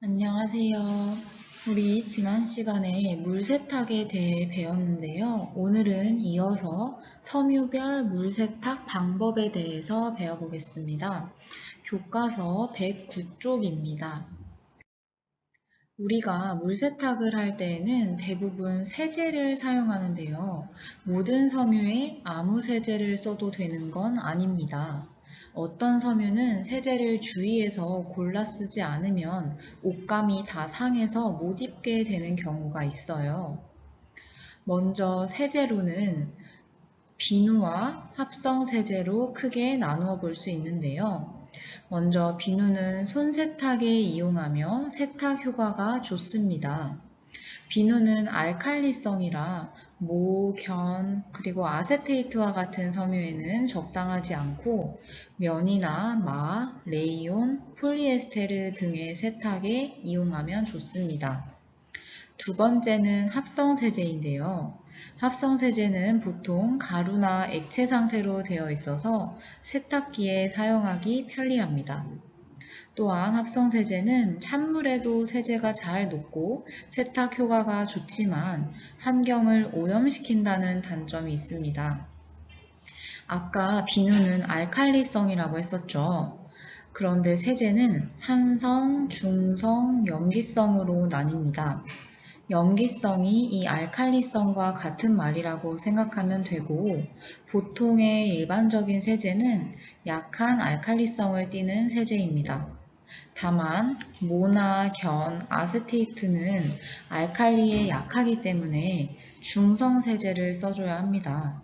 안녕하세요. 우리 지난 시간에 물세탁에 대해 배웠는데요. 오늘은 이어서 섬유별 물세탁 방법에 대해서 배워보겠습니다. 교과서 109쪽입니다. 우리가 물세탁을 할 때에는 대부분 세제를 사용하는데요. 모든 섬유에 아무 세제를 써도 되는 건 아닙니다. 어떤 섬유는 세제를 주의해서 골라 쓰지 않으면 옷감이 다 상해서 못 입게 되는 경우가 있어요. 먼저 세제로는 비누와 합성 세제로 크게 나누어 볼 수 있는데요. 먼저 비누는 손세탁에 이용하며 세탁 효과가 좋습니다. 비누는 알칼리성이라 모, 견, 그리고 아세테이트와 같은 섬유에는 적당하지 않고 면이나 마, 레이온, 폴리에스테르 등의 세탁에 이용하면 좋습니다. 두 번째는 합성세제인데요. 합성세제는 보통 가루나 액체 상태로 되어 있어서 세탁기에 사용하기 편리합니다. 또한 합성세제는 찬물에도 세제가 잘 녹고 세탁 효과가 좋지만 환경을 오염시킨다는 단점이 있습니다. 아까 비누는 알칼리성이라고 했었죠. 그런데 세제는 산성, 중성, 염기성으로 나뉩니다. 염기성이 이 알칼리성과 같은 말이라고 생각하면 되고, 보통의 일반적인 세제는 약한 알칼리성을 띠는 세제입니다. 다만 모나, 견, 아세테이트는 알칼리에 약하기 때문에 중성 세제를 써줘야 합니다.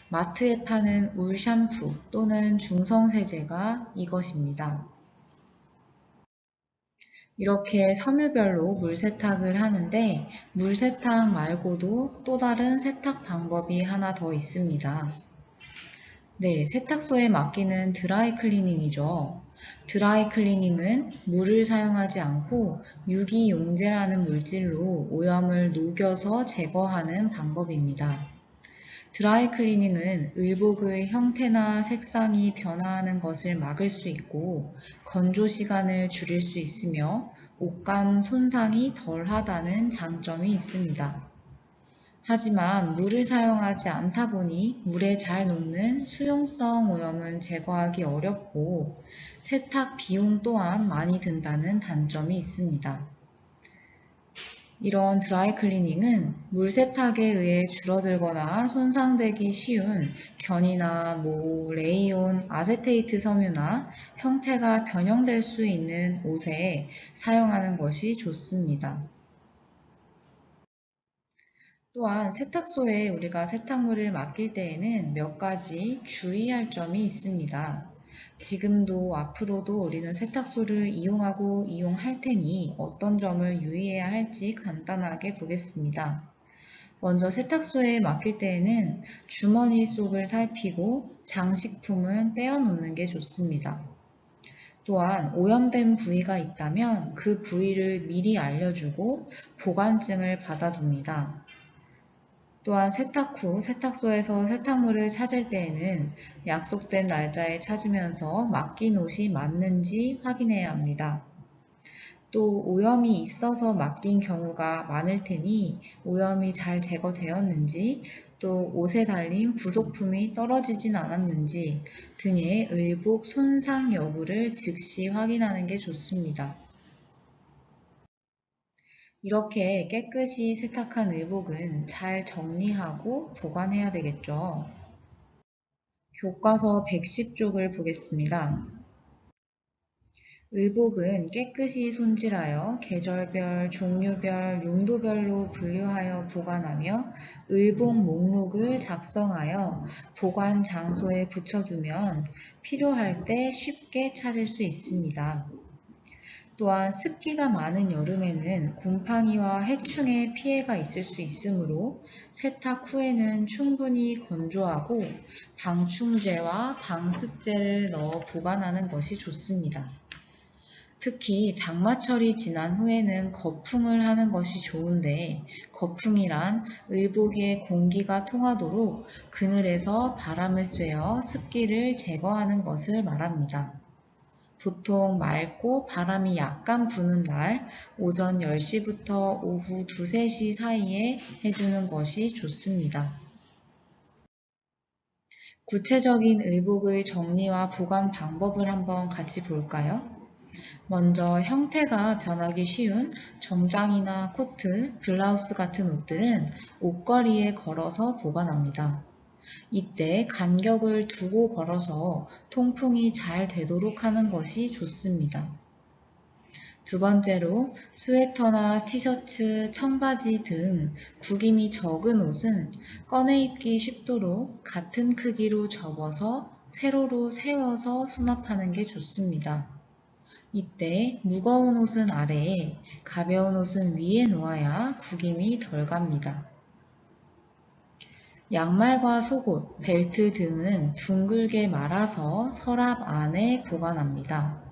마트에 파는 울 샴푸 또는 중성 세제가 이것입니다. 이렇게 섬유별로 물세탁을 하는데 물세탁 말고도 또 다른 세탁 방법이 하나 더 있습니다. 네, 세탁소에 맡기는 드라이 클리닝이죠. 드라이 클리닝은 물을 사용하지 않고 유기용제라는 물질로 오염을 녹여서 제거하는 방법입니다. 드라이 클리닝은 의복의 형태나 색상이 변화하는 것을 막을 수 있고 건조 시간을 줄일 수 있으며 옷감 손상이 덜하다는 장점이 있습니다. 하지만 물을 사용하지 않다 보니 물에 잘 녹는 수용성 오염은 제거하기 어렵고 세탁 비용 또한 많이 든다는 단점이 있습니다. 이런 드라이 클리닝은 물 세탁에 의해 줄어들거나 손상되기 쉬운 견이나 모, 레이온, 아세테이트 섬유나 형태가 변형될 수 있는 옷에 사용하는 것이 좋습니다. 또한 세탁소에 우리가 세탁물을 맡길 때에는 몇 가지 주의할 점이 있습니다. 지금도 앞으로도 우리는 세탁소를 이용하고 이용할 테니 어떤 점을 유의해야 할지 간단하게 보겠습니다. 먼저 세탁소에 맡길 때에는 주머니 속을 살피고 장식품은 떼어 놓는 게 좋습니다. 또한 오염된 부위가 있다면 그 부위를 미리 알려주고 보관증을 받아둡니다. 또한 세탁 후 세탁소에서 세탁물을 찾을 때에는 약속된 날짜에 찾으면서 맡긴 옷이 맞는지 확인해야 합니다. 또 오염이 있어서 맡긴 경우가 많을 테니 오염이 잘 제거되었는지 또 옷에 달린 부속품이 떨어지진 않았는지 등의 의복 손상 여부를 즉시 확인하는 게 좋습니다. 이렇게 깨끗이 세탁한 의복은 잘 정리하고 보관해야 되겠죠. 교과서 110쪽을 보겠습니다. 의복은 깨끗이 손질하여 계절별, 종류별, 용도별로 분류하여 보관하며 의복 목록을 작성하여 보관 장소에 붙여두면 필요할 때 쉽게 찾을 수 있습니다. 또한 습기가 많은 여름에는 곰팡이와 해충의 피해가 있을 수 있으므로 세탁 후에는 충분히 건조하고 방충제와 방습제를 넣어 보관하는 것이 좋습니다. 특히 장마철이 지난 후에는 거풍을 하는 것이 좋은데 거풍이란 의복에 공기가 통하도록 그늘에서 바람을 쐬어 습기를 제거하는 것을 말합니다. 보통 맑고 바람이 약간 부는 날 오전 10시부터 오후 2, 3시 사이에 해주는 것이 좋습니다. 구체적인 의복의 정리와 보관 방법을 한번 같이 볼까요? 먼저 형태가 변하기 쉬운 정장이나 코트, 블라우스 같은 옷들은 옷걸이에 걸어서 보관합니다. 이때 간격을 두고 걸어서 통풍이 잘 되도록 하는 것이 좋습니다. 두 번째로 스웨터나 티셔츠, 청바지 등 구김이 적은 옷은 꺼내 입기 쉽도록 같은 크기로 접어서 세로로 세워서 수납하는 게 좋습니다. 이때 무거운 옷은 아래에, 가벼운 옷은 위에 놓아야 구김이 덜 갑니다. 양말과 속옷, 벨트 등은 둥글게 말아서 서랍 안에 보관합니다.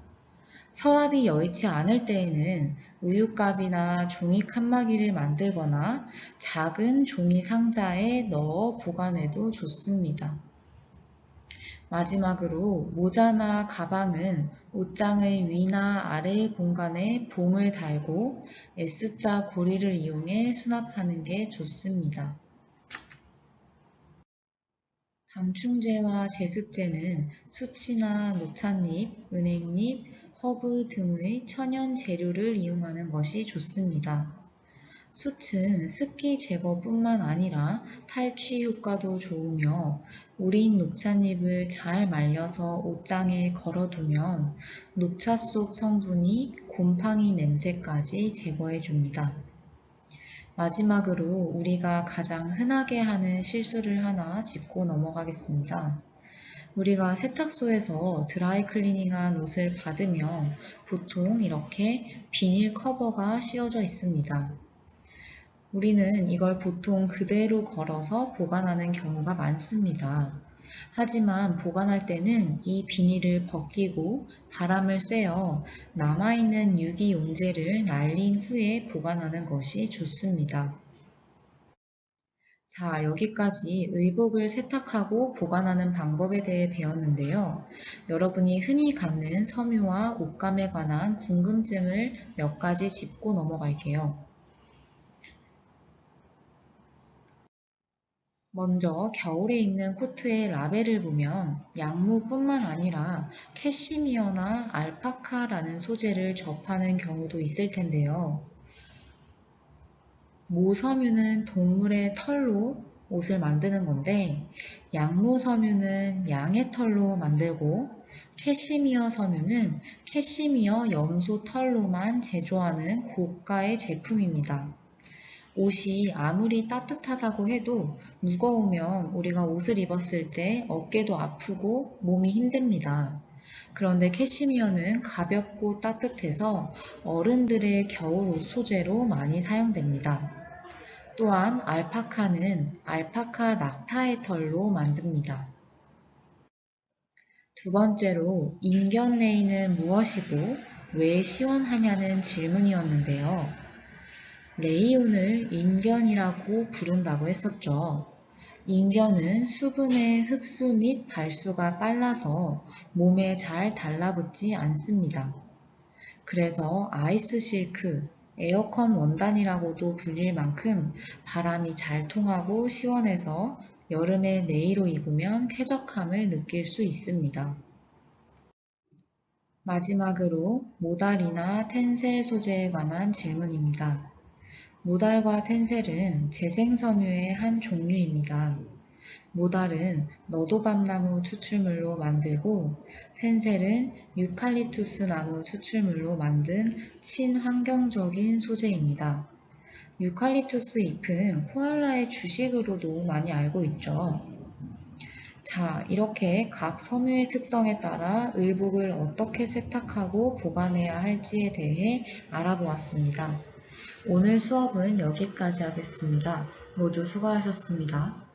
서랍이 여의치 않을 때에는 우유값이나 종이 칸막이를 만들거나 작은 종이 상자에 넣어 보관해도 좋습니다. 마지막으로 모자나 가방은 옷장의 위나 아래의 공간에 봉을 달고 S자 고리를 이용해 수납하는 게 좋습니다. 방충제와 제습제는 수치나 녹찻잎, 은행잎, 허브 등의 천연 재료를 이용하는 것이 좋습니다. 숯은 습기 제거뿐만 아니라 탈취 효과도 좋으며 우린 녹찻잎을 잘 말려서 옷장에 걸어두면 녹차 속 성분이 곰팡이 냄새까지 제거해 줍니다. 마지막으로 우리가 가장 흔하게 하는 실수를 하나 짚고 넘어가겠습니다. 우리가 세탁소에서 드라이 클리닝한 옷을 받으면 보통 이렇게 비닐 커버가 씌워져 있습니다. 우리는 이걸 보통 그대로 걸어서 보관하는 경우가 많습니다. 하지만 보관할 때는 이 비닐을 벗기고 바람을 쐬어 남아있는 유기용제를 날린 후에 보관하는 것이 좋습니다. 자, 여기까지 의복을 세탁하고 보관하는 방법에 대해 배웠는데요. 여러분이 흔히 갖는 섬유와 옷감에 관한 궁금증을 몇 가지 짚고 넘어갈게요. 먼저 겨울에 입는 코트의 라벨을 보면 양모뿐만 아니라 캐시미어나 알파카라는 소재를 접하는 경우도 있을 텐데요. 모섬유는 동물의 털로 옷을 만드는 건데 양모 섬유는 양의 털로 만들고 캐시미어 섬유는 캐시미어 염소 털로만 제조하는 고가의 제품입니다. 옷이 아무리 따뜻하다고 해도 무거우면 우리가 옷을 입었을 때 어깨도 아프고 몸이 힘듭니다. 그런데 캐시미어는 가볍고 따뜻해서 어른들의 겨울 옷 소재로 많이 사용됩니다. 또한 알파카는 알파카 낙타의 털로 만듭니다. 두 번째로 인견레이는 무엇이고 왜 시원하냐는 질문이었는데요. 레이온을 인견이라고 부른다고 했었죠. 인견은 수분의 흡수 및 발수가 빨라서 몸에 잘 달라붙지 않습니다. 그래서 아이스 실크, 에어컨 원단이라고도 불릴 만큼 바람이 잘 통하고 시원해서 여름에 네이로 입으면 쾌적함을 느낄 수 있습니다. 마지막으로 모달이나 텐셀 소재에 관한 질문입니다. 모달과 텐셀은 재생섬유의 한 종류입니다. 모달은 너도밤나무 추출물로 만들고 텐셀은 유칼립투스 나무 추출물로 만든 친환경적인 소재입니다. 유칼립투스 잎은 코알라의 주식으로도 많이 알고 있죠. 자, 이렇게 각 섬유의 특성에 따라 의복을 어떻게 세탁하고 보관해야 할지에 대해 알아보았습니다. 오늘 수업은 여기까지 하겠습니다. 모두 수고하셨습니다.